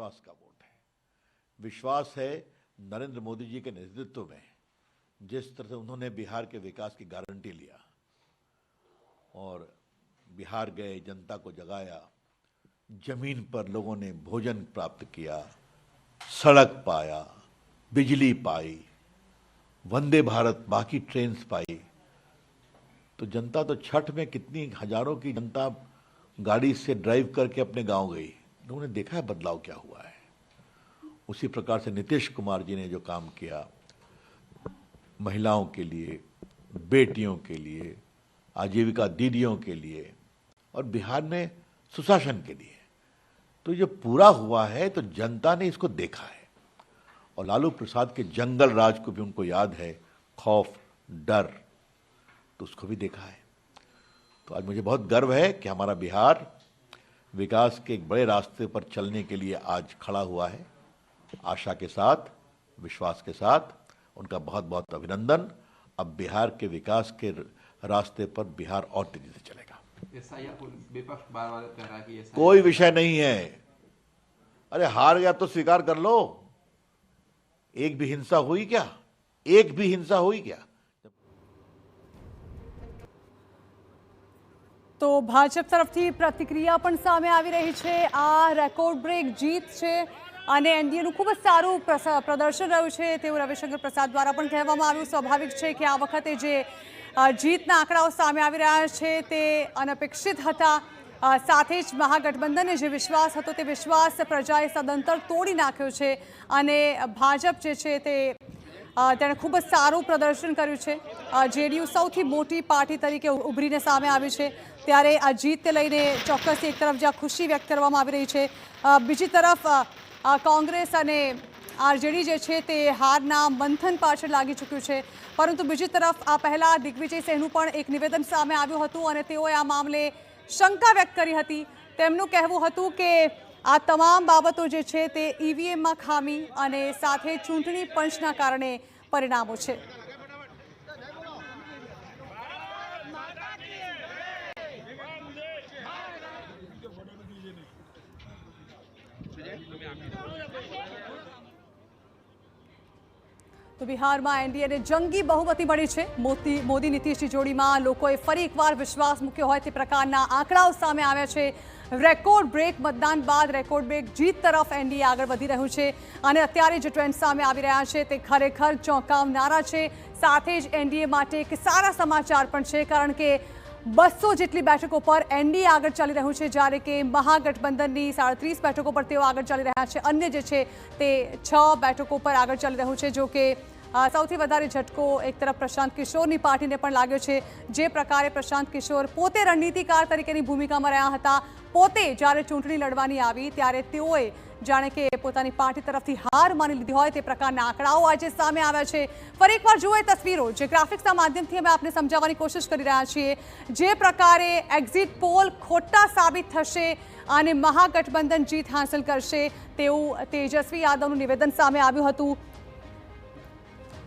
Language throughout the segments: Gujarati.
विश्वास का वोट है। विश्वास है नरेंद्र मोदी जी के नेतृत्व में, जिस तरह से उन्होंने बिहार के विकास की गारंटी लिया और बिहार गए, जनता को जगाया, जमीन पर लोगों ने भोजन प्राप्त किया, सड़क पाया, बिजली पाई, वंदे भारत बाकी ट्रेन पाई, तो जनता तो छठ में कितनी हजारों की जनता गाड़ी से ड्राइव करके अपने गांव गई। लोगों ने देखा है बदलाव क्या हुआ है। उसी प्रकार से नीतीश कुमार जी ने जो काम किया महिलाओं के लिए, बेटियों के लिए, आजीविका दीदियों के लिए और बिहार में सुशासन के लिए, तो ये पूरा हुआ है तो जनता ने इसको देखा है। और लालू प्रसाद के जंगल राज को भी उनको याद है, खौफ, डर, तो उसको भी देखा है। तो आज मुझे बहुत गर्व है कि हमारा बिहार विकास के एक बड़े रास्ते पर चलने के लिए आज खड़ा हुआ है। आशा के साथ, विश्वास के साथ उनका बहुत बहुत अभिनंदन। अब बिहार के विकास के रास्ते पर बिहार और तेजी से चलेगा। विपक्ष बार बार कह रहा है कि कोई विषय नहीं है। अरे हार गया तो स्वीकार कर लो। एक भी हिंसा हुई क्या? एक भी हिंसा हुई क्या? તો ભાજપ તરફથી પ્રતિક્રિયા પણ સામે આવી રહી છે। આ રેકોર્ડ બ્રેક જીત છે અને એનડીએનું ખૂબ જ સારું પ્રદર્શન રહ્યું છે તેવું રવિશંકર પ્રસાદ દ્વારા પણ કહેવામાં આવ્યું। સ્વાભાવિક છે કે આ વખતે જે જીતના આંકડાઓ સામે આવી રહ્યા છે તે અનપેક્ષિત હતા। સાથે જ મહાગઠબંધનને જે વિશ્વાસ હતો તે વિશ્વાસ પ્રજાએ સદંતર તોડી નાખ્યો છે અને ભાજપ જે છે તે તેણે ખૂબ જ સારું પ્રદર્શન કર્યું છે। જેડીયુ સૌથી મોટી પાર્ટી તરીકે ઉભરીને સામે આવી છે, ત્યારે આ જીતને લઈને ચોક્કસ એક તરફ જ્યાં ખુશી વ્યક્ત કરવામાં આવી રહી છે, બીજી તરફ કોંગ્રેસ અને આરજેડી જે છે તે હારના મંથન પાછળ લાગી ચૂક્યું છે। પરંતુ બીજી તરફ આ પહેલાં દિગ્વિજય સિંહનું પણ એક નિવેદન સામે આવ્યું હતું અને તેઓએ આ મામલે શંકા વ્યક્ત કરી હતી। તેમનું કહેવું હતું કે આ તમામ બાબતો જે છે તે ઈવીએમમાં ખામી અને સાથે ચૂંટણી પંચના કારણે પરિણામો છે। તો બિહારમાં એનડીએને જંગી બહુમતી મળી છે। મોદી નીતિશની જોડીમાં લોકોએ ફરી એકવાર વિશ્વાસ મૂક્યો હોય તે પ્રકારના આંકડાઓ સામે આવ્યા છે। રેકોર્ડ બ્રેક મતદાન બાદ રેકોર્ડ બ્રેક જીત તરફ એનડીએ આગળ વધી રહ્યું છે અને અત્યારે જે ટ્રેન્ડ સામે આવી રહ્યા છે તે ખરેખર ચોંકાવનારા છે। સાથે જ એનડીએ માટે એક સારા સમાચાર પણ છે, કારણ કે 200 જેટલી બેઠકો પર એનડીએ આગળ ચાલી રહ્યું છે, જ્યારે કે મહાગઠબંધનની 37 બેઠકો પર તેઓ આગળ ચાલી રહ્યા છે। અન્ય જે છે તે 6 બેઠકો પર આગળ ચાલી રહ્યું છે। જો કે સૌથી વધારે ઝટકો એક તરફ પ્રશાંત કિશોરની પાર્ટીને પણ લાગ્યો છે। જે પ્રકારે પ્રશાંત કિશોર પોતે રણનીતિકાર તરીકેની ભૂમિકામાં રહ્યા હતા, પોતે જ્યારે ચૂંટણી લડવાની આવી ત્યારે તેઓએ જાણે કે પોતાની પાર્ટી તરફથી હાર માની લીધી હોય તે પ્રકારના આંકડાઓ આજે સામે આવ્યા છે। ફરી એકવાર જુઓ એ તસવીરો, જે ગ્રાફિક્સના માધ્યમથી અમે આપને સમજાવવાની કોશિશ કરી રહ્યા છીએ। જે પ્રકારે એક્ઝિટ પોલ ખોટા સાબિત થશે અને મહાગઠબંધન જીત હાંસલ કરશે તેવું તેજસ્વી યાદવનું નિવેદન સામે આવ્યું હતું।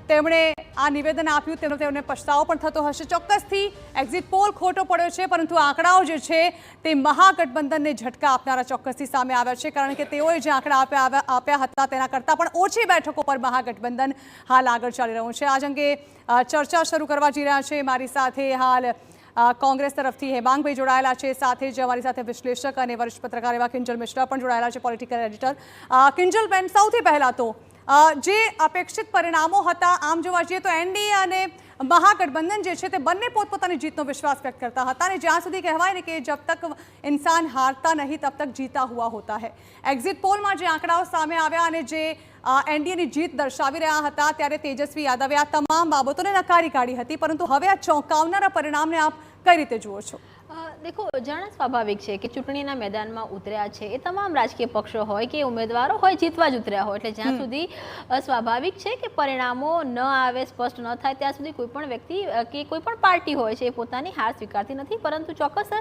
તેમણે આ નિવેદન આપ્યું તેમને પછતાવો પણ થતો હશે। ચોક્કસથી એક્ઝિટ પોલ ખોટો પડ્યો છે, પરંતુ આંકડાઓ જે છે તે મહાગઠબંધનને ઝટકા આપનારા ચોક્કસથી સામે આવ્યા છે, કારણ કે તેઓએ જે આંકડા આપ્યા હતા તેના કરતાં પણ ઓછી બેઠકો પર મહાગઠબંધન હાલ આગળ ચાલી રહ્યું છે। આજ અંગે ચર્ચા શરૂ કરવા જઈ રહ્યા છે મારી સાથે હાલ કોંગ્રેસ તરફથી હેમાંગભાઈ જોડાયેલા છે, સાથે જ અમારી સાથે વિશ્લેષક અને વરિષ્ઠ પત્રકાર એવા કિંજલ મિશ્રા પણ જોડાયેલા છે, પોલિટિકલ એડિટર। કિંજલબેન, સૌથી પહેલાં તો જે અપેક્ષિત પરિણામો હતા, આમ જોવા જઈએ તો એનડીએ અને મહાગઠબંધન જે છે તે બંને પોતપોતાની જીતનો વિશ્વાસ વ્યક્ત કરતા હતા અને જ્યાં સુધી કહેવાય ને કે જબ તક ઇન્સાન હારતા નહીં તબ તક જીતા હુઆ હોતા હૈ। એક્ઝિટ પોલમાં જે આંકડાઓ સામે આવ્યા અને જે એનડીએની જીત દર્શાવી રહ્યા હતા ત્યારે તેજસ્વી યાદવે આ તમામ બાબતોને નકારી કાઢી હતી, પરંતુ હવે આ ચોંકાવનારા પરિણામને આપ કઈ રીતે જુઓ છો? देखो, जाना स्वाभाविक है कि चूंटणीना मैदान में उतर्या है ए तमाम राजकीय पक्षों होय के उम्मीदवारों होय जीतवा ज उतर्या होय, एटले ज्यां सुधी स्वाभाविक है कि परिणामों न आवे, स्पष्ट न थाय त्यां सुधी कोईपण व्यक्ति के कोईपण पार्टी होय छे पोतानी हार स्वीकारती नथी। परंतु चोक्कस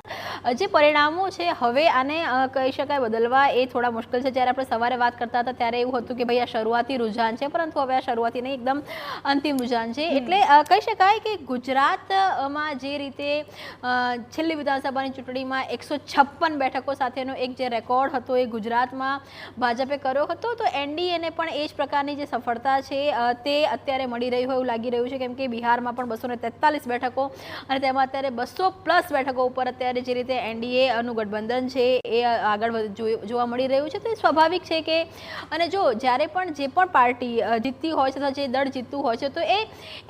जे परिणामों छे हवे आने कही शकाय बदलवा ए थोड़ा मुश्किल है। ज्यारे आपणे सवारे वात करता हता त्यारे एवुं हतुं कि भाई आ शरूआती रुझान है, परंतु हवे आ शरूआती नहीं एकदम अंतिम रुझान है। एटले कही शकाय कि गुजरातमां जे रीते छेल्ली વિધાનસભાની ચૂંટણીમાં 156 બેઠકો સાથેનો એક જે રેકોર્ડ હતો એ ગુજરાતમાં ભાજપે કર્યો હતો, તો એનડીએને પણ એ જ પ્રકારની જે સફળતા છે તે અત્યારે મળી રહી હોય એવું લાગી રહ્યું છે, કેમ કે બિહારમાં પણ 243 બેઠકો અને તેમાં અત્યારે 200+ બેઠકો ઉપર અત્યારે જે રીતે એનડીએનું ગઠબંધન છે એ આગળ જોવા મળી રહ્યું છે. તો એ સ્વાભાવિક છે કે અને જો જ્યારે પણ જે પણ પાર્ટી જીતતી હોય છે અથવા જે દળ જીતતું હોય છે તો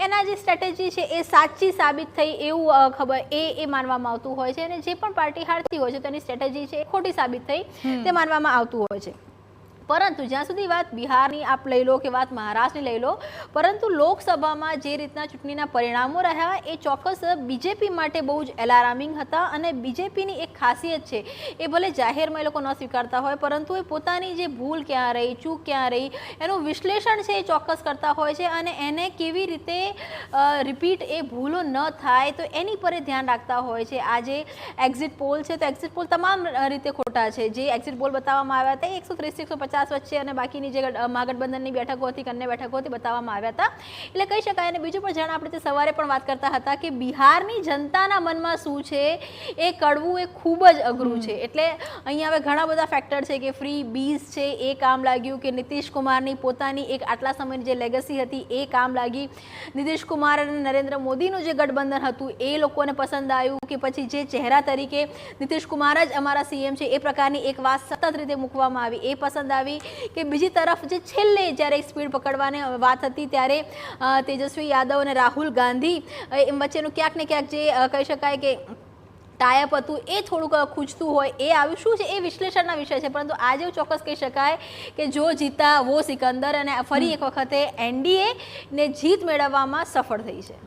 એના જે સ્ટ્રેટેજી છે એ સાચી સાબિત થઈ એવું ખબર એ માનવામાં આવતું હોય છે, અને જે પણ પાર્ટી હારતી હોય છે તો એની સ્ટ્રેટેજી છે એ ખોટી સાબિત થઈ તે માનવામાં આવતું હોય છે. પરંતુ જ્યાં સુધી વાત બિહારની આપ લઈ લો કે વાત મહારાષ્ટ્રની લઈ લો, પરંતુ લોકસભામાં જે રીતના ચૂંટણીના પરિણામો રહ્યા એ ચોક્કસ બીજેપી માટે બહુ જ એલાર્મિંગ હતા. અને બીજેપીની એક ખાસિયત છે, એ ભલે જાહેરમાં એ લોકો ન સ્વીકારતા હોય પરંતુ એ પોતાની જે ભૂલ ક્યાં રહી, ચૂક ક્યાં રહી, એનું વિશ્લેષણ છે એ ચોક્કસ કરતા હોય છે અને એને કેવી રીતે રિપીટ એ ભૂલો ન થાય તો એની પર ધ્યાન રાખતા હોય છે. આ જે એક્ઝિટ પોલ છે તો એક્ઝિટ પોલ તમામ રીતે ખોટા છે. જે એક્ઝિટ પોલ બતાવવામાં આવ્યા હતા 130-150 વચ્ચે અને બાકીની જે મહાગઠબંધનની બેઠકો હતી, કન્યા બેઠકો હતી, બતાવવામાં આવ્યા હતા. એટલે કહી શકાય. અને બીજું પણ જાણ આપણે સવારે પણ વાત કરતા હતા કે બિહારની જનતાના મનમાં શું છે એ કળવું એ ખૂબ જ અઘરું છે. એટલે અહીંયા હવે ઘણા બધા ફેક્ટર છે કે ફ્રી બીઝ છે એ કામ લાગ્યું, કે નીતિશ કુમારની પોતાની એક આટલા સમયની જે લેગસી હતી એ કામ લાગી, નીતિશ કુમાર અને નરેન્દ્ર મોદીનું જે ગઠબંધન હતું એ લોકોને પસંદ આવ્યું, કે પછી જે ચહેરા તરીકે નીતિશ કુમાર જ અમારા સીએમ છે એ પ્રકારની એક વાત સતત રીતે મૂકવામાં આવી એ પસંદ આવી, કે બીજી તરફ જે છેલ્લે જ્યારે સ્પીડ પકડવાની વાત હતી ત્યારે તેજસ્વી યાદવ અને રાહુલ ગાંધી એમ વચ્ચેનું ક્યાંક ને ક્યાંક જે કહી શકાય કે ટાયપ હતું એ થોડુંક ખૂંચતું હોય એ આવ્યું. શું છે એ વિશ્લેષણના વિષય છે, પરંતુ આજે ચોક્કસ કહી શકાય કે જો જીતા વો સિકંદર, અને ફરી એક વખતે એનડીએ ને જીત મેળવવામાં સફળ થઈ છે.